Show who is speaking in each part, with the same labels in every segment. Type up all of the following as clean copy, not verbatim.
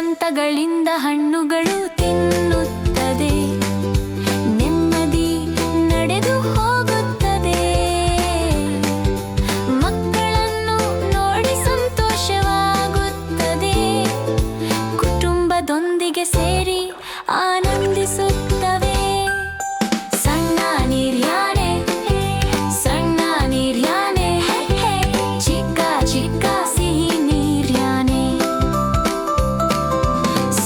Speaker 1: ದಂತಗಳಿಂದ ಹಣ್ಣುಗಳು ತಿನ್ನುತ್ತದೆ, ನೆಮ್ಮದಿ ನಡೆದು ಹೋಗುತ್ತದೆ. ಮಕ್ಕಳನ್ನು ನೋಡಿ ಸಂತೋಷವಾಗುತ್ತದೆ, ಕುಟುಂಬದೊಂದಿಗೆ ಸೇರಿ ಆನಂದಿಸುತ್ತವೆ. ಸಣ್ಣ ನೀರ್ಯಾನೆ, ಸಣ್ಣ ನೀರ್ಯಾನೆ, ಚಿಕ್ಕ ಚಿಕ್ಕ ಸಿಹಿ ನೀರ್ಯಾನೆ.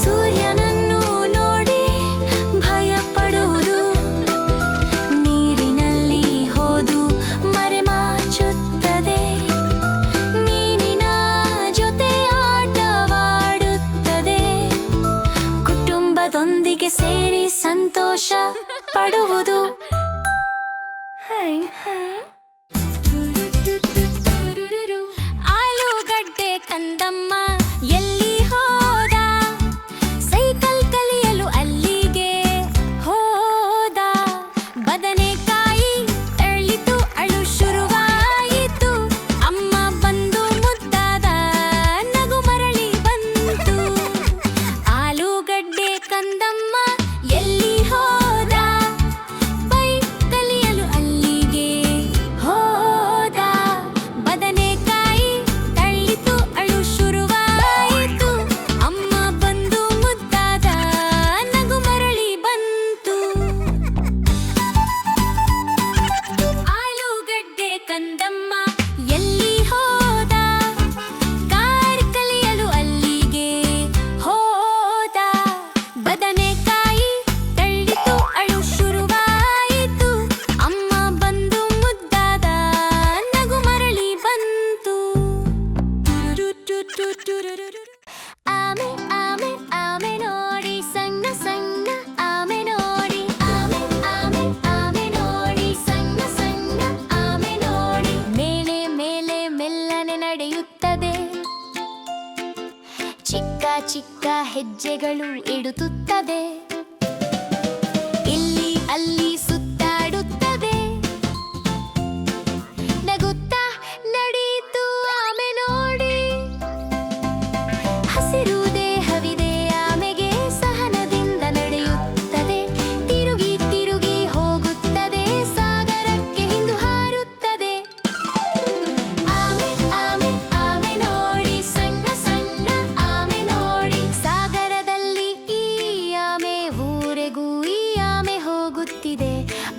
Speaker 1: ಸೂರ್ಯನನ್ನು ನೋಡಿ ಭಯಪಡುವುದು, ನೀರಿನಲ್ಲಿ ಹೋದು ಮರೆಮಾಚುತ್ತದೆ. ಮೀನಿನ ಜೊತೆ ಆಟವಾಡುತ್ತದೆ, ಕುಟುಂಬದೊಂದಿಗೆ ಸೇರಿ ಸಂತೋಷ ಪಡುವುದು. ಆಲೂಗಡ್ಡೆ ಕಂದಮ್ಮ ಎಲ್ಲಿ ಹೋದ, ಸೈಕಲ್ ಕಲಿಯಲು ಅಲ್ಲಿಗೆ ಹೋದ. ಬದನೆಕಾಯಿ ತಳ್ಳಿತು, ಅಳು ಶುರುವಾಯಿತು. ಅಮ್ಮ ಬಂದು ಮುದ್ದಾದ, ನಗು ಮರಳಿ ಬಂತು. ಆಲೂಗಡ್ಡೆ ಕಂದಮ್ಮ ಎಲ್ಲಿ ಹೋದ, ಬೈಕ್ ಕಲಿಯಲು ಅಲ್ಲಿಗೆ ಹೋದ. ಬದನೆಕಾಯಿ ತಳ್ಳಿತು, ಅಳು ಶುರುವಾಯಿತು. ಅಮ್ಮ ಬಂದು ಮುದ್ದಾದ, ನಗು ಮರಳಿ ಬಂತು. ಆಲೂಗಡ್ಡೆ ಕಂದಮ್ಮ ಎಲ್ಲಿ ಹೋದ, ಕಾರ್ ಕಲಿಯಲು ಅಲ್ಲಿಗೆ ಹೋದ. ಬದನೆಕಾಯಿ ತಳ್ಳಿತು, ಅಳು ಶುರುವಾಯಿತು. ಅಮ್ಮ ಬಂದು ಮುದ್ದಾದ, ನಗು ಮರಳಿ ಬಂತು. ಆಮೆ ಆಮೆ ಆಮೆ ನೋಡಿ, ಸಣ್ಣ ಸಣ್ಣ ಆಮೆ ನೋಡಿ. ಆಮೆ ಆಮೆ ಆಮೆ ನೋಡಿ, ಸಣ್ಣ ಸಣ್ಣ ಆಮೆ ನೋಡಿ. ಮೇಲೆ ಮೇಲೆ ಮೆಲ್ಲನೆ ನಡೆಯುತ್ತದೆ, ಚಿಕ್ಕ ಚಿಕ್ಕ ಹೆಜ್ಜೆಗಳು ಇಡುತ್ತದೆ. ಇಲ್ಲಿ ಅಲ್ಲಿ ಸುತ್ತಾಡುತ್ತದೆ, ನಗುತ್ತಾ ನಡೆಯಿತು ಆಮೆ ನೋಡಿ. ಹಸಿರು ದೇಹವಿದೆ ಆಮೆಗೆ, ಸಹನದಿಂದ ನಡೆಯುತ್ತದೆ. ತಿರುಗಿ ತಿರುಗಿ ಹೋಗುತ್ತದೆ, ಸಾಗರಕ್ಕೆ ಹಿಂದು ಹಾರುತ್ತದೆ. ಆಮೆ ಆಮೆ ಆಮೆ ನೋಡಿ, ಸಣ್ಣ ಸಣ್ಣ ಆಮೆ ನೋಡಿ. ಸಾಗರದಲ್ಲಿ ಈ ಆಮೆ ಊರೆಗೂ ಈ ಆಮೆ ಹೋಗುತ್ತಿದೆ.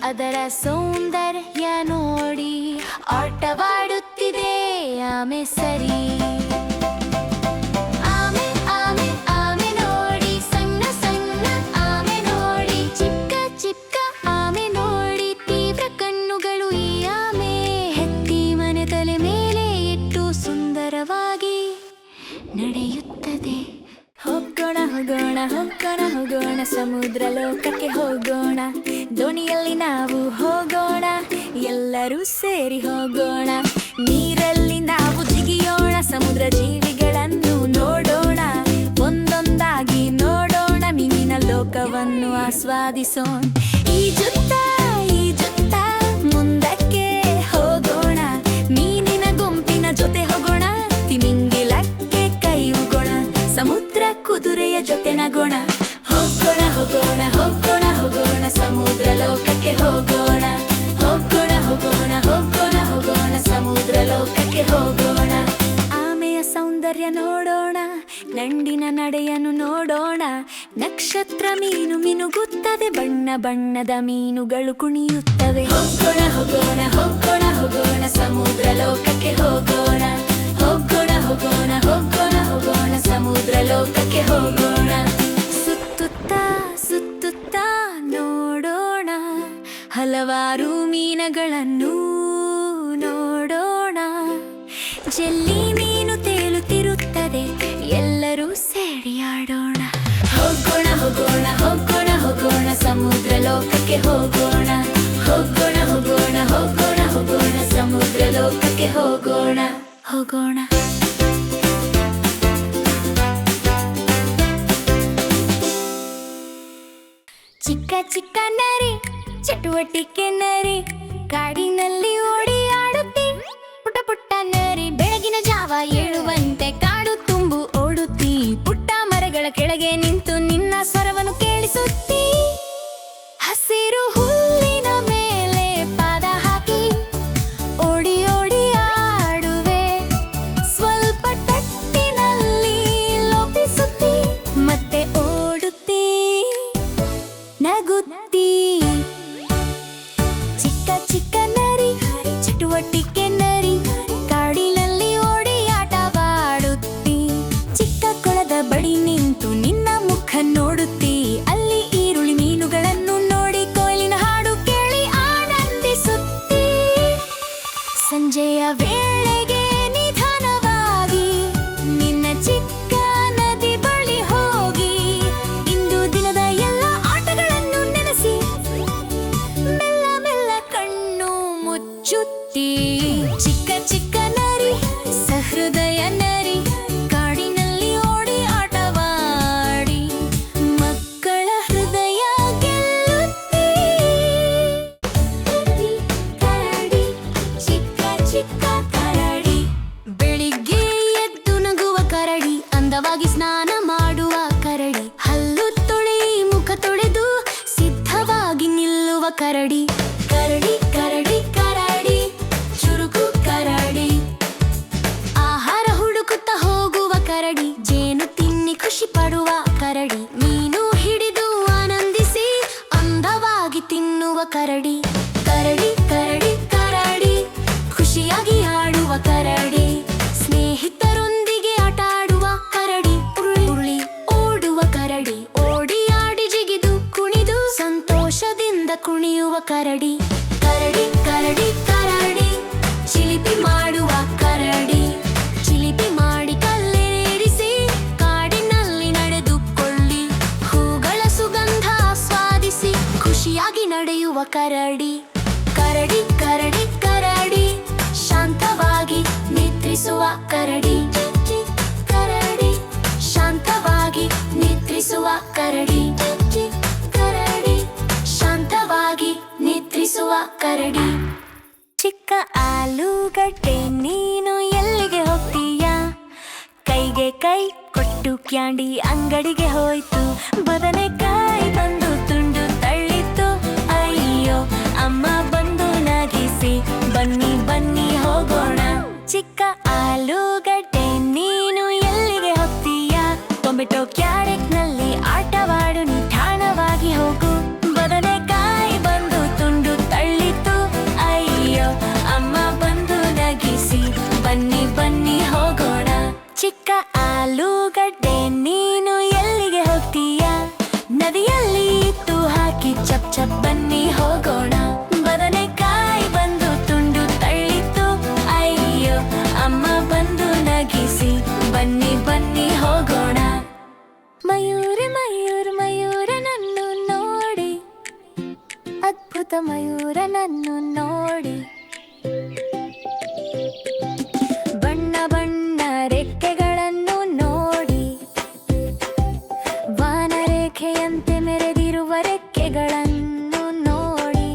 Speaker 1: ಅದರ ಸೌಂದರ್ಯ ನೋಡಿ ಆಟವಾಡುತ್ತಿದೆ ಆಮೆ ಸರಿ. ಆಮೆ ಆಮೆ ಆಮೆ ನೋಡಿ, ಸಣ್ಣ ಸಣ್ಣ ಆಮೆ ನೋಡಿ. ಚಿಕ್ಕ ಚಿಕ್ಕ ಆಮೆ ನೋಡಿ, ತೀವ್ರ ಕಣ್ಣುಗಳು ಈ ಆಮೆ. ಹೆತ್ತಿ ಮನೆ ತಲೆ ಮೇಲೆ ಇಟ್ಟು ಸುಂದರವಾಗಿ ನಡೆಯುತ್ತದೆ. ಹೋಗೋಣ ಹೋಗೋಣ ಹೋಗೋಣ ಹೋಗೋಣ, ಸಮುದ್ರ ಲೋಕಕ್ಕೆ ಹೋಗೋಣ. ದೋಣಿಯಲ್ಲಿ ನಾವು ಹೋಗೋಣ, ಎಲ್ಲರೂ ಸೇರಿ ಹೋಗೋಣ. ನೀರಲ್ಲಿ ನಾವು ಜಿಗಿಯೋಣ, ಸಮುದ್ರ ಜೀವಿಗಳನ್ನು ನೋಡೋಣ. ಒಂದೊಂದಾಗಿ ನೋಡೋಣ, ಮೀನಿನ ಲೋಕವನ್ನು ಆಸ್ವಾದಿಸೋಣ. ಈಜುತ್ತಾ ಈಜುತ್ತಾ ಮುಂದಕ್ಕೆ ಹೋಗೋಣ, ಮೀನಿನ ಗುಂಪಿನ ಜೊತೆ ಹೋಗೋಣ. ತಿಮಿಂಗಿಲಕ್ಕೆ ಕೈ ಉಗೋಣ, ಸಮುದ್ರ ಕುದುರೆಯ ಜೊತೆ ನಗೋಣ. ಹೋಗೋಣ ಹೋಗೋಣ ಹೋಗೋಣ ಹೋಗೋಣ, ಸಮುದ್ರ ಲೋಕಕ್ಕೆ ಹೋಗೋಣ. ಹೋಗೋಣ ಹೋಗೋಣ ಹೋಗೋಣ ಹೋಗೋಣ, ಸಮುದ್ರ ಲೋಕಕ್ಕೆ ಹೋಗೋಣ. ಆಮೆಯ ಸೌಂದರ್ಯ ನೋಡೋಣ, ನಂಡಿನ ನಡೆಯನ್ನು ನೋಡೋಣ. ನಕ್ಷತ್ರ ಮೀನು ಮಿನುಗುತ್ತದೆ, ಬಣ್ಣ ಬಣ್ಣದ ಮೀನುಗಳು ಕುಣಿಯುತ್ತವೆ. ಹೋಗೋಣ ಹೋಗೋಣ ಹೋಗೋಣ ಹೋಗೋಣ, ಸಮುದ್ರ ಲೋಕಕ್ಕೆ ಹೋಗೋಣ. ಹೋಗೋಣ ಹೋಗೋಣ ಹೋಗೋಣ ಹೋಗೋಣ, ಸಮುದ್ರ ಲೋಕಕ್ಕೆ ಹೋಗೋಣ. ಸುತ್ತುತ್ತಾ ಸುತ್ತುತ್ತಾ ನೋಡೋಣ, ಹಲವಾರು ಮೀನುಗಳನ್ನು ನೋಡೋಣ. ಜೆಲ್ಲಿ ಮೀನು ತೇಲುತ್ತಿರುತ್ತದೆ, ಎಲ್ಲರೂ ಸೇರಿ ಆಡೋಣ. ಹೋಗೋಣ ಹೋಗೋಣ ಹೋಗೋಣ ಹೋಗೋಣ, ಸಮುದ್ರ ಲೋಕಕ್ಕೆ ಹೋಗೋಣ. ಹೋಗೋಣ ಹೋಗೋಣ ಹೋಗೋಣ ಹೋಗೋಣ, ಸಮುದ್ರ ಲೋಕಕ್ಕೆ ಹೋಗೋಣ. ಹೋಗೋಣ. ಚಿಕ್ಕ ಚಿಕ್ಕ ನರಿ, ಚಟುವಟಿಕೆ ನರಿ, ಕಾಡಿನಲ್ಲಿ ಓಡಿಯಾಡುತ್ತಿ. ಪುಟ್ಟ ಪುಟ್ಟ ನರಿ, ಬೆಳಗಿನ ಜಾವ ಏಳುವಂತೆ ಕಾಡು ತುಂಬು ಓಡುತ್ತಿ. ಪುಟ್ಟ ಮರಗಳ ಕರಡಿ. ಕರಡಿ ಕರಡಿ ಕರಡಿ ಚಿಲಿಪಿ ಮಾಡುವ ಕರಡಿ. ಚಿಲಿಪಿ ಮಾಡಿ ಕಲ್ಲೇರಿಸಿ ಕಾಡಿನಲ್ಲಿ ನಡೆದುಕೊಳ್ಳಿ. ಹೂಗಳ ಸುಗಂಧ ಆಸ್ವಾದಿಸಿ ಖುಷಿಯಾಗಿ ನಡೆಯುವ ಕರಡಿ. ಕರಡಿ ಕರಡಿ ಕರಡಿ ಶಾಂತವಾಗಿ ನಿದ್ರಿಸುವ ಕರಡಿ. ಕರಡಿ ಶಾಂತವಾಗಿ ನಿದ್ರಿಸುವ ಕರಡಿ. ಕರಡಿ ಶಾಂತವಾಗಿ ನಿದ್ರಿಸುವ ಕರಡಿ. ಚಿಕ್ಕ ಆಲೂಗಡ್ಡೆ ನೀನು ಎಲ್ಲಿಗೆ ಹೋಗ್ತೀಯಾ? ಕೈಗೆ ಕೈ ಕೊಟ್ಟು ಕ್ಯಾಂಡಿ ಅಂಗಡಿಗೆ ಹೋಯ್ತು. ಬದನೆಕಾಯಿ ಬಂದು ತುಂಡು ತಳ್ಳಿತು. ಅಯ್ಯೋ ಅಮ್ಮ ಬಂದು ನಗಿಸಿ ಬನ್ನಿ ಬನ್ನಿ ಹೋಗೋಣ. ಚಿಕ್ಕ ಆಲೂಗಡ್ಡೆ ನೀನು ಎಲ್ಲಿಗೆ ಹೋಗ್ತೀಯಾ? ಟೊಮೆಟೊ ಕ್ಯಾರೆಟ್ ನಲ್ಲಿ ಆಟವಾಡು ನಿಧಾನವಾಗಿ ಹೋಗು. ಬದನೆಕಾಯಿ ಬಂದು ತುಂಡು ತಳ್ಳಿತು. ಅಯ್ಯೋ ಅಮ್ಮ ಬಂದು ನಗಿಸಿ ಬನ್ನಿ ಬನ್ನಿ ಹೋಗೋಣ. ಚಿಕ್ಕ ಆಲೂಗಡ್ಡೆ ನೀನು ಎಲ್ಲಿಗೆ ಹೋಗ್ತೀಯಾ? ನದಿಯಲ್ಲಿ ಇಟ್ಟು ಹಾಕಿ ಚಪ್ ಚಪ್ ಬನ್ನಿ ಹೋಗೋಣ. ಬದನೆಕಾಯಿ ಬಂದು ತುಂಡು ತಳ್ಳಿತು. ಅಯ್ಯೋ ಅಮ್ಮ ಬಂದು ನಗಿಸಿ ಬನ್ನಿ ಬನ್ನಿ ಹೋಗೋಣ. ಮಯೂರ ಮಯೂರ ಮಯೂರನನ್ನು ನೋಡಿ, ಅದ್ಭುತ ಮಯೂರನನ್ನು ನೋಡಿ. ಬಣ್ಣ ಬಣ್ಣ ರೆಕ್ಕೆಗಳನ್ನು ನೋಡಿ, ವಾನರೇಖೆಯಂತೆ ಮೆರೆದಿರುವ ರೆಕ್ಕೆಗಳನ್ನು ನೋಡಿ.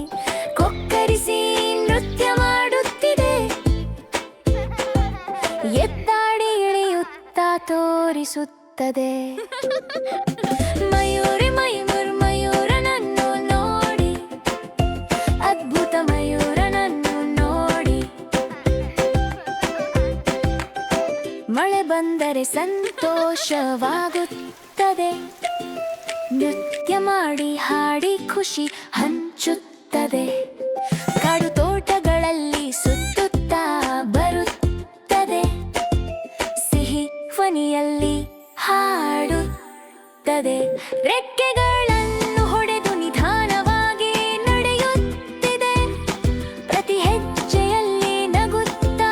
Speaker 1: ಕೊಕ್ಕರಿಸಿ ನೃತ್ಯ ಮಾಡುತ್ತಿದೆ, ಎತ್ತಾಡಿ ಇಳಿಯುತ್ತಾ ತೋರಿಸುತ್ತದೆ. ಮಯೂರಿ ಮಯೂರ ಮಯೂರನನ್ನು ನೋಡಿ, ಅದ್ಭುತ ಮಯೂರನನ್ನು ನೋಡಿ. ಮಳೆ ಬಂದರೆ ಸಂತೋಷವಾಗುತ್ತದೆ, ನೃತ್ಯ ಮಾಡಿ ಹಾಡಿ ಖುಷಿ ಹಂಚುತ್ತದೆ. ಕಾಡು ತೋಟಗಳಲ್ಲಿ ಸುತ್ತುತ್ತಾ ಬರುತ್ತದೆ, ಸಿಹಿ ಧ್ವನಿಯಲ್ಲಿ ಹಾಡುತ್ತದೆ. ರೆಕ್ಕೆಗಳನ್ನು ಹೊಡೆದು ನಿಧಾನವಾಗಿ ನಡೆಯುತ್ತಿದೆ, ಪ್ರತಿ ಹೆಜ್ಜೆಯಲ್ಲಿ ನಗುತ್ತಾ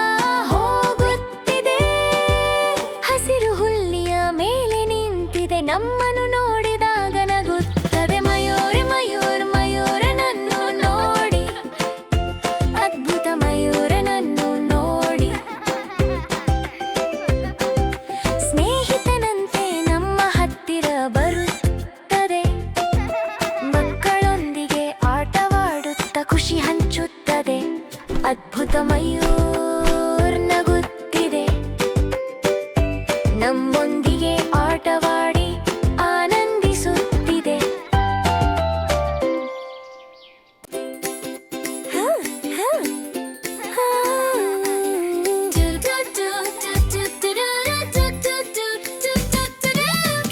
Speaker 1: ಹೋಗುತ್ತಿದೆ. ಹಸಿರು ಹುಲ್ಲಿಯ ಮೇಲೆ ನಿಂತಿದೆ, ನಮ್ಮನ್ನು ನೋಡಿದಾಗ ನಗುತ್ತದೆ. ಮಯೂರಿ ಮಯೂರ ಮಯೂರನನ್ನು ನೋಡಿ, ಅದ್ಭುತ ಮಯೂರನನ್ನು ನೋಡಿ. ಸ್ನೇಹಿತನಂತೆ ನಮ್ಮ ಹತ್ತಿರ ಬರುತ್ತದೆ, ಮಕ್ಕಳೊಂದಿಗೆ ಆಟವಾಡುತ್ತಾ ಖುಷಿ ಹಂಚುತ್ತದೆ. ಅದ್ಭುತ ಮಯೂರ್ ನಗುತ್ತಿದೆ, ನಮ್ಮೊಂದಿಗೆ ಆಟವಾಡಿ ಆನಂದಿಸುತ್ತಿದೆ.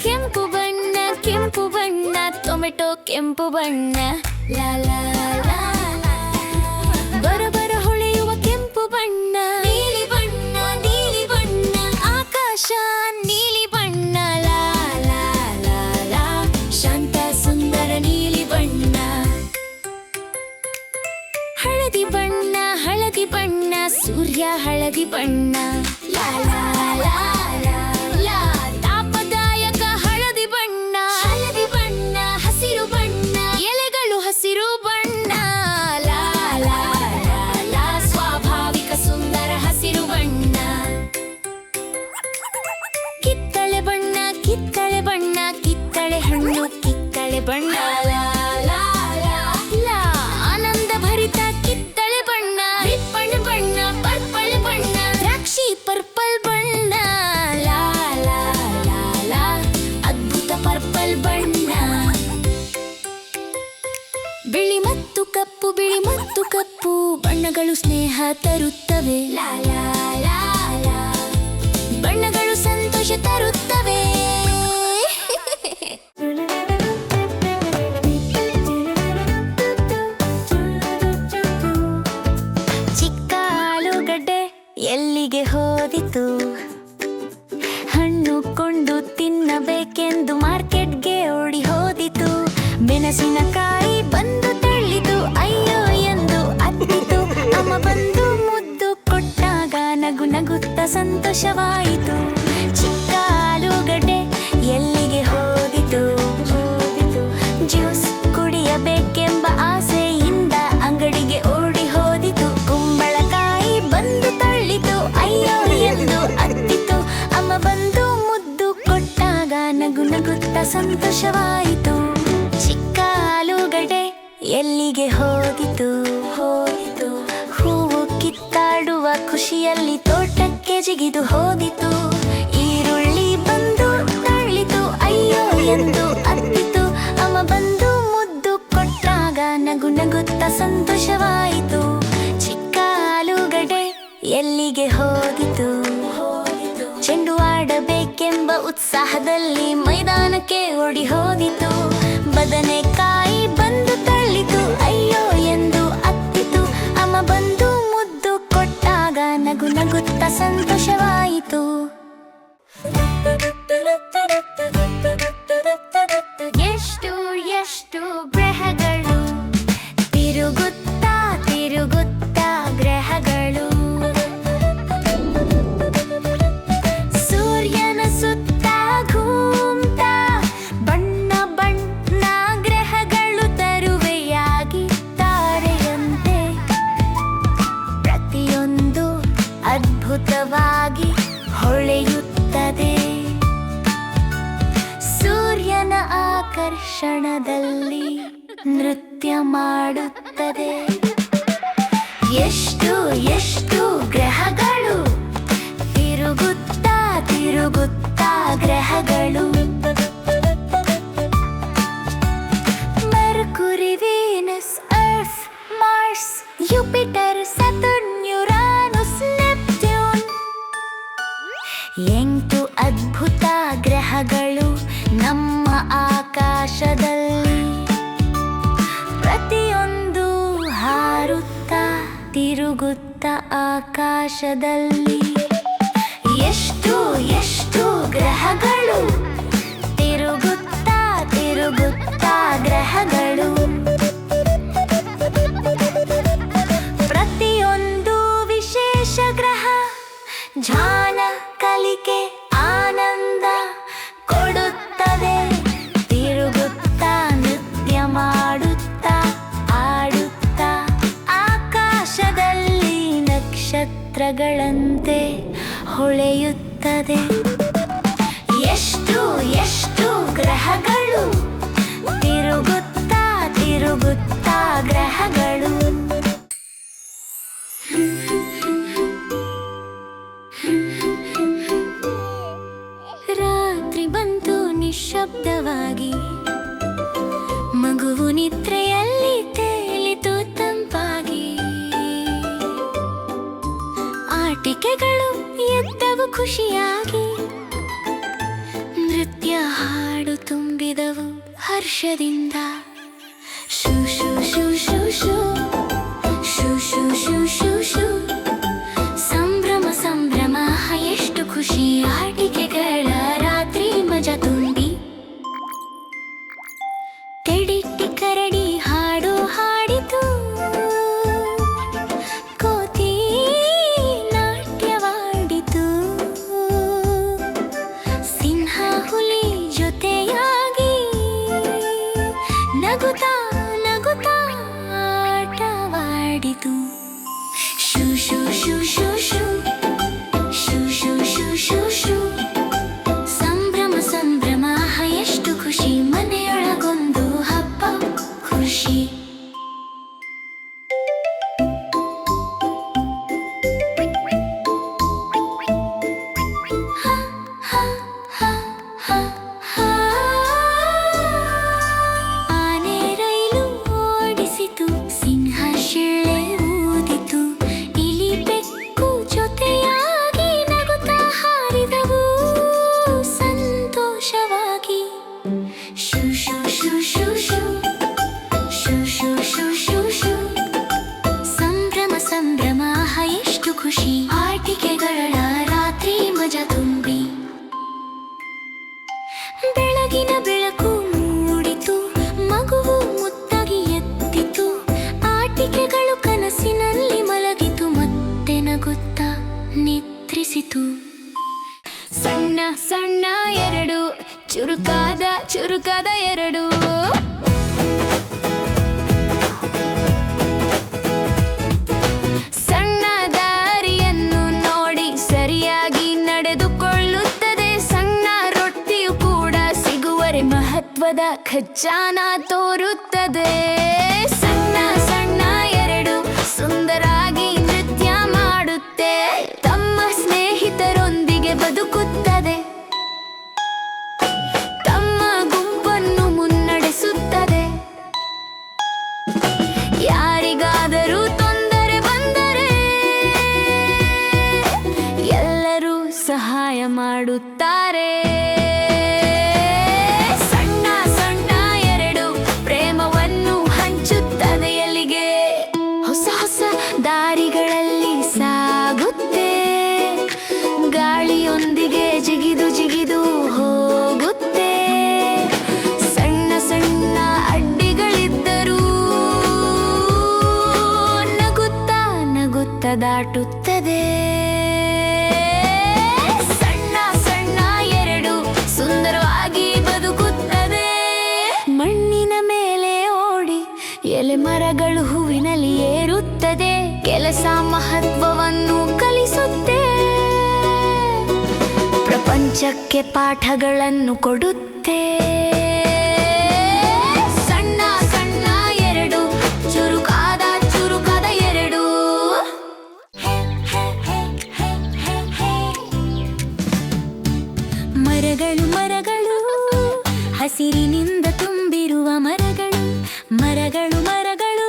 Speaker 1: ಕೆಂಪು ಬಣ್ಣ ಕೆಂಪು ಬಣ್ಣ ಟೊಮೆಟೊ ಕೆಂಪು ಬಣ್ಣ. ಲಾ ಲಾ ಲಾ ಲಾ. ಬರಬರ ಹೊಳೆಯುವ ಕೆಂಪು ಬಣ್ಣ. ನೀಲಿ ಬಣ್ಣ ನೀಲಿ ಬಣ್ಣ ಆಕಾಶ ನೀಲಿ ಬಣ್ಣ. ಲಾ ಲಾ ಲಾ ಲಾ. ಶಾಂತ ಸುಂದರ ನೀಲಿ ಬಣ್ಣ. ಹಳದಿ ಬಣ್ಣ ಹಳದಿ ಬಣ್ಣ ಸೂರ್ಯ ಹಳದಿ ಬಣ್ಣ. ಲಾ ಲಾ ಲಾ ಲಾ ಲಾ. ತಾಪದಾಯಕ ಹಳದಿ ಬಣ್ಣ. ಹಳದಿ ಬಣ್ಣ ಹಸಿರು ಬಣ್ಣ ಎಲೆಗಳು ಹಸಿರು ಬಣ್ಣ. ಲಾ ಲಾ ಲಾ ಲಾ. ಸ್ವಾಭಾವಿಕ ಸುಂದರ ಹಸಿರು ಬಣ್ಣ. ಕಿತ್ತಳೆ ಬಣ್ಣ ಕಿತ್ತಳೆ ಬಣ್ಣ ಕಿತ್ತಳೆ ಹಣ್ಣು ಕಿತ್ತಳೆ ಬಣ್ಣ. ಲಾ ಲಾ ಲಾ ಲಾ. ಆನಂದ ಭರಿತ ಕಿತ್ತಳೆ ಬಣ್ಣ. ರಿಪ್ಪನ್ ಬಣ್ಣ ಪರ್ಪಲ್ ಬಣ್ಣ ದ್ರಾಕ್ಷಿ ಪರ್ಪಲ್ ಬಣ್ಣ. ಲಾ ಲಾ ಲಾ ಲಾ. ಅದ್ಭುತ ಪರ್ಪಲ್ ಬಣ್ಣ. ಬಿಳಿ ಮತ್ತು ಕಪ್ಪು ಬಿಳಿ ಮತ್ತು ಕಪ್ಪು ಬಣ್ಣಗಳು ಸ್ನೇಹ ತರುತ್ತವೆ. ಲಾ ಲಾ ಲಾ ಲಾ. ಬಣ್ಣಗಳು ಸಂತೋಷ ತರುತ್ತವೆ. ಚಿಕ್ಕ ಆಲೂಗಡ್ಡೆ ಎಲ್ಲಿಗೆ ಹೋದಿತು? ಹಣ್ಣು ಕೊಂಡು ತಿನ್ನಬೇಕೆಂದು ಮಾರ್ಕೆಟ್ಗೆ ಓಡಿ ಹೋದಿತು. ಮೆಣಸಿನಕಾಯಿ ಬಂದು ತಳ್ಳಿತು. ನಗುತ್ತ ಸಂತೋಷವಾಯಿತು. ಚಿಕ್ಕ ಆಲೂಗಡ್ಡೆ ಎಲ್ಲಿಗೆ ಹೋದಿತು? ಜ್ಯೂಸ್ ಕುಡಿಯಬೇಕೆಂಬ ಆಸೆಯಿಂದ ಅಂಗಡಿಗೆ ಓಡಿ ಹೋದಿತು. ಕುಂಬಳಕಾಯಿ ಬಂದು ತಳ್ಳಿತು, ಅಯ್ಯೋ ಎಂದು ಅತ್ತಿತು. ಅಮ್ಮ ಬಂದು ಮುದ್ದು ಕೊಟ್ಟಾಗ ನಗು ನಗುತ್ತ ಸಂತೋಷವಾಯಿತು. ಚಿಕ್ಕ ಆಲೂಗಡ್ಡೆ ಎಲ್ಲಿಗೆ ಹೋದಿತು? ಹೂವು ಕಿತ್ತಾಡುವ ಖುಷಿಯಲ್ಲಿ ತೋಟಕ್ಕೆ ಜಿಗಿದು ಹೋದಿತು. ಈರುಳ್ಳಿ ಬಂದು ತಳ್ಳಿತು, ಅಯ್ಯೋ ಎಂದು ಅತ್ತಿತು. ಅಮ್ಮ ಬಂದು ಮುದ್ದು ಕೊಟ್ಟಾಗ ನಗು ನಗುತ್ತ ಸಂತೋಷವಾಯಿತು. ಚಿಕ್ಕ ಆಲೂಗಡ್ಡೆ ಎಲ್ಲಿಗೆ ಹೋದಿತು? ಚೆಂಡು ಆಡಬೇಕೆಂಬ ಉತ್ಸಾಹದಲ್ಲಿ ಮೈದಾನಕ್ಕೆ ಓಡಿ ಹೋದಿತು. ಬದನೆಕಾಯಿ ಬಂದು ತಳ್ಳಿತು, ಅಯ್ಯೋ ಎಂದು ಅತ್ತಿತು. ಅಮ್ಮ ಬಂದು ಮುದ್ದು ಕೊಟ್ಟಾಗ ನಗು ನಗುತ್ತ ಸಂತೋಷವಾಯಿತು. ಎಷ್ಟು ಎಷ್ಟು ಗ್ರಹಗಳು ತಿರುಗುತ್ತಾ ತಿರುಗುತ್ತಾ ಗ್ರಹಗಳು. ಸೂರ್ಯನ ಸುತ್ತ ಘೂಮ್ತಾ ಬಣ್ಣ ಬಣ್ಣ ಗ್ರಹಗಳು ತರುವೆಯಾಗಿ ತಾರೆಯಂತೆ. ಪ್ರತಿಯೊಂದು ಅದ್ಭುತವಾಗಿ ಹೊಳೆಯುತ್ತದೆ. ಸೂರ್ಯನ ಆಕರ್ಷಣದಲ್ಲಿ ನೃತ್ಯ ಮಾಡುತ್ತದೆ. ಎಷ್ಟು ಎಷ್ಟು ಗ್ರಹಗಳು ತಿರುಗುತ್ತಾ ತಿರುಗುತ್ತಾ ಗ್ರಹಗಳು. Mercury, Venus, Earth, Mars, Jupiter, Saturn, Uranus, Neptune. 8 ಅದ್ಭುತ ಗ್ರಹಗಳು ನಮ್ಮ ಆಕಾಶದಲ್ಲಿ. ಪ್ರತಿಯೊಂದು ಹಾರುತ್ತಾ ತಿರುಗುತ್ತಾ ಆಕಾಶದಲ್ಲಿ. ಎಷ್ಟು ಎಷ್ಟು ಗ್ರಹಗಳು ತಿರುಗುತ್ತಾ ತಿರುಗುತ್ತಾ ಗ್ರಹಗಳು. ಪ್ರತಿಯೊಂದು ವಿಶೇಷ ಗ್ರಹ ಧ್ಯಾನ, ಕಲಿಕೆ, ಆನಂದ ಕೊಡುತ್ತದೆ. ತಿರುಗುತ್ತಾ ನೃತ್ಯ ಮಾಡುತ್ತಾ ಆಡುತ್ತಾ ಆಕಾಶದಲ್ಲಿ ನಕ್ಷತ್ರಗಳಂತೆ ಹೊಳೆಯುತ್ತದೆ. ಎಷ್ಟು ಎಷ್ಟು ಗ್ರಹಗಳು ತಿರುಗುತ್ತಾ ತಿರುಗುತ್ತಾ ಗ್ರಹಗಳು. ರಾತ್ರಿ ಬಂತು ನಿಶ್ಶಬ್ದವಾಗಿ. ಮಗುವು ನಿದ್ರೆಯಲ್ಲಿ ತೇಲಿತು ತಂಪಾಗಿ. ಆಟಿಕೆಗಳು ಎದ್ದವು ಖುಷಿಯಾಗಿ. ನೃತ್ಯ ಹಾಡು ತುಂಬಿದವು ಹರ್ಷದಿಂದ. ಶೂ ಶೂ ಶೂ ಶೂ ಶೂ ಶೂ ಶೂ ಶೂ ಶೂ ಶೂ. ಸಂಭ್ರಮ ಸಂಭ್ರಮ ಎಷ್ಟು ಖುಷಿ. ಆಟಿಕೆಗಳ ರಾತ್ರಿ ಮಜಾ ತುಂಬಿ. ತೆಡಿಟ್ಟಿ ಕರಡಿ ಹಾಡು ಹಾಡಿತು. ಕೋತಿ ನಾಟ್ಯವಾಡಿತು. ಸಿಂಹ ಹುಲಿ ಜೊತೆಯಾಗಿ ನಗುತ್ತಾ ನಗುತ್ತಾ ಆಟವಾಡಿತು. ಶೂ ತಿಳಿಸಿತು. ಸಣ್ಣ ಸಣ್ಣ ಎರಡು, ಚುರುಕಾದ ಚುರುಕಾದ ಎರಡು. ಸಣ್ಣ ದಾರಿಯನ್ನು ನೋಡಿ ಸರಿಯಾಗಿ ನಡೆದುಕೊಳ್ಳುತ್ತದೆ. ಸಣ್ಣ ರೊಟ್ಟಿಯು ಕೂಡ ಸಿಗುವರೆ ಮಹತ್ವದ ಖಜಾನ ತೋರುತ್ತದೆ. ಸಣ್ಣ ಸಣ್ಣ ಎರಡು ಸುಂದರಾಗಿ ನೃತ್ಯ ಮಾಡುತ್ತೆ, ತಮ್ಮ ಸ್ನೇಹಿತರೊಂದಿಗೆ ಬದುಕುತ್ತದೆ, ತಮ್ಮ ಗುಂಪನ್ನು ಮುನ್ನಡೆಸುತ್ತದೆ. ಯಾರಿಗಾದರೂ ತೊಂದರೆ ಬಂದರೆ ಎಲ್ಲರೂ ಸಹಾಯ ಮಾಡುತ್ತಾರೆ. ಸಣ್ಣ ಸಣ್ಣ ಎರಡು ಪ್ರೇಮವನ್ನು ಹಂಚುತ್ತದೆ. ಎಲ್ಲಿಗೆ ಹೊಸ ಹೊಸ ದಾರಿಗಳಲ್ಲಿ ಸಾಗುತ್ತೆ, ಗಾಳಿಯೊಂದಿಗೆ ಜಿಗಿದು ಜಿಗಿದು ಹೋಗುತ್ತೆ. ಸಣ್ಣ ಸಣ್ಣ ಅಡ್ಡಿಗಳಿದ್ದರೂ ನಗುತ್ತಾ ನಗುತ್ತಾ ದಾಟುತ್ತದೆ. ಸಣ್ಣ ಸಣ್ಣ ಎರಡು ಸುಂದರವಾಗಿ ಬದುಕುತ್ತದೆ. ಮಣ್ಣಿನ ಮೇಲೆ ಓಡಿ ಎಲೆ ಮರಗಳು ಹೂವಿನಲ್ಲಿ ಏರುತ್ತದೆ. ಕೆಲಸ ಮಹತ್ವವನ್ನು ಕಲಿಸುತ್ತೆ, ಪ್ರಪಂಚಕ್ಕೆ ಪಾಠಗಳನ್ನು ಕೊಡುತ್ತೆ. ಸಣ್ಣ ಸಣ್ಣ ಎರಡು, ಚುರುಕಾದ ಚುರುಕಾದ ಎರಡು. ಮರಗಳು ಮರಗಳು, ಹಸಿರಿನಿಂದ ತುಂಬಿರುವ ಮರಗಳು. ಮರಗಳು ಮರಗಳು,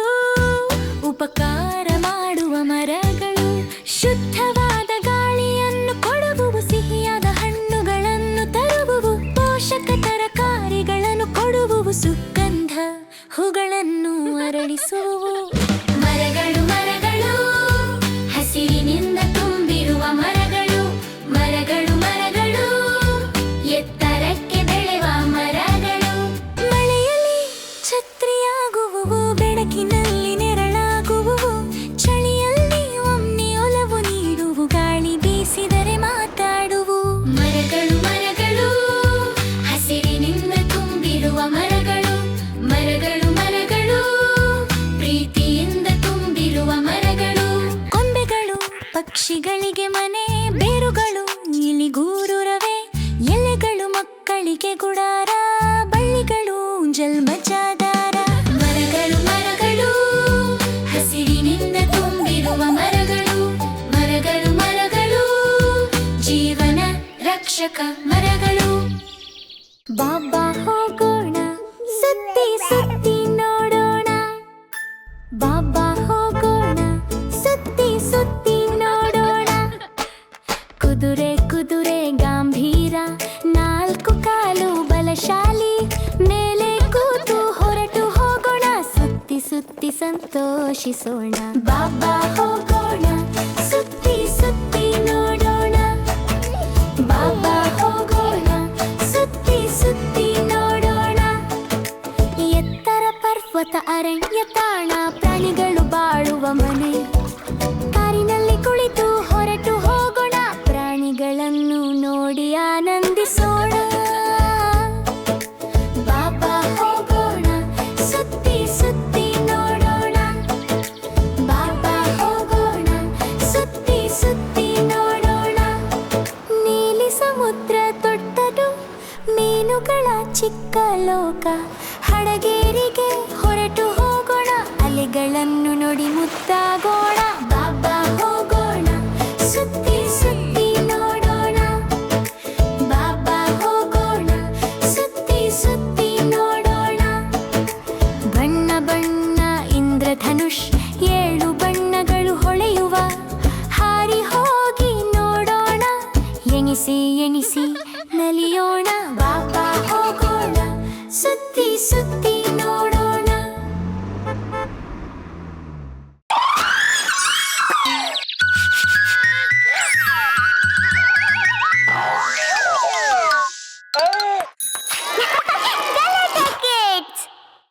Speaker 1: ಉಪಕಾರ ಮಾಡುವ ಮರಗಳು. ಶುದ್ಧವಾದ ಗಾಳಿಯನ್ನು ಕೊಡುವು, ಸಿಹಿಯಾದ ಹಣ್ಣುಗಳನ್ನು ತರುವು, ಪೋಷಕ ತರಕಾರಿಗಳನ್ನು ಕೊಡುವು, ಸುಗಂಧ ಹೂಗಳನ್ನು ಅರಳಿಸುವು. ಮರಗಳು ಮರಗಳು, ಹಸಿರಿನಿಂದ ತುಂಬಿರುವ ಮರಗಳು. ಮರಗಳು ಮರಗಳು, ಎತ್ತರಕ್ಕೆ ಬೆಳೆವ ಮರಗಳು. ಮಳೆಯಲ್ಲಿ ಛತ್ರಿಯಾಗುವು, ಬೆಳಕಿನಲ್ಲಿ ನೆರಳಾಗುವು, ಚಳಿಯಲ್ಲಿ ಒಮ್ಮೆ ಒಲವು ನೀಡುವು, ಗಾಳಿ ಬೀಸಿದರೆ ಮಾತಾಡುವು. ಮರಗಳು ಮರಗಳು, ಹಸಿರಿನಿಂದ ತುಂಬಿರುವ ಮರಗಳು. ಮರಗಳು ಮರಗಳು, ಪ್ರೀತಿಯಿಂದ ತುಂಬಿರುವ ಮರಗಳು. ಕೊಂಬೆಗಳು ಪಕ್ಷಿಗಳಿಗೆ ಮನೆ, ಬೇರುಗಳು ಇಲಿಗೂರುರವೆ, ಎಲೆಗಳು ಮಕ್ಕಳಿಗೆ ಗುಡಾರ, ಬಳ್ಳಿಗಳು ಜಲ್ಮಜಾದಾರ. ಮರಗಳು ಮರಗಳು, ಹಸಿರಿನಿಂದ ತುಂಬಿರುವ ಮರಗಳು. ಮರಗಳು ಮರಗಳು, ಜೀವನ ರಕ್ಷಕ ಮರಗಳು. ಬಾಬಾ ಹೋಗೋಣ, ಸುತ್ತಿ ಸುತ್ತಿ ನೋಡೋಣ. ಬಾಬಾ ಹೋಗೋಣ, ಸುತ್ತಿ ಸುತ್ತಿ ನೋಡೋಣ. ಕುದುರೆ ಕುದುರೆ ಗಾಂಭೀರ, ನಾಲ್ಕು ಕಾಲು ಬಲಶಾಲಿ, ಮೇಲೆ ಕೂತು ಹೊರಟು ಹೋಗೋಣ, ಸುತ್ತಿ ಸುತ್ತಿ ಸಂತೋಷಿಸೋಣ. ಬಾಬಾ ಹೋಗೋಣ, ಸುತ್ತಿ ಸುತ್ತಿ ನೋಡೋಣ. ಬಾಬಾ ಹೋಗೋಣ, ಸುತ್ತಿ ಸುತ್ತಿ ನೋಡೋಣ. ಎತ್ತರ ಪರ್ವತ, ಅರಣ್ಯ ತಾಣ, ಪ್ರಾಣಿಗಳು ಬಾಳುವ ಮನೆ. ಕಾರಿನಲ್ಲಿ ಕುಳಿತು ಹೊರಟು ಹೋಗೋಣ, ಪ್ರಾಣಿಗಳನ್ನು ನೋಡಿ ಆನಂದಿಸೋಣ. ಬಾಬಾ ಹೋಗೋಣ, ಸುತ್ತಿ ಸುತ್ತಿ ನೋಡೋಣ. ಬಾಬಾ ಹೋಗೋಣ, ಸುತ್ತಿ ಸುತ್ತಿ ನೋಡೋಣ. ನೀಲಿ ಸಮುದ್ರ ದೊಡ್ಡದು, ಮೀನುಗಳ ಚಿಕ್ಕ ಲೋಕ. ಹಡಗೇರಿಗೆ ಹೊರಟು ಹೋಗೋಣ, ಅಲೆಗಳನ್ನು ನೋಡಿ ಮುತ್ತಾಗೋಣ.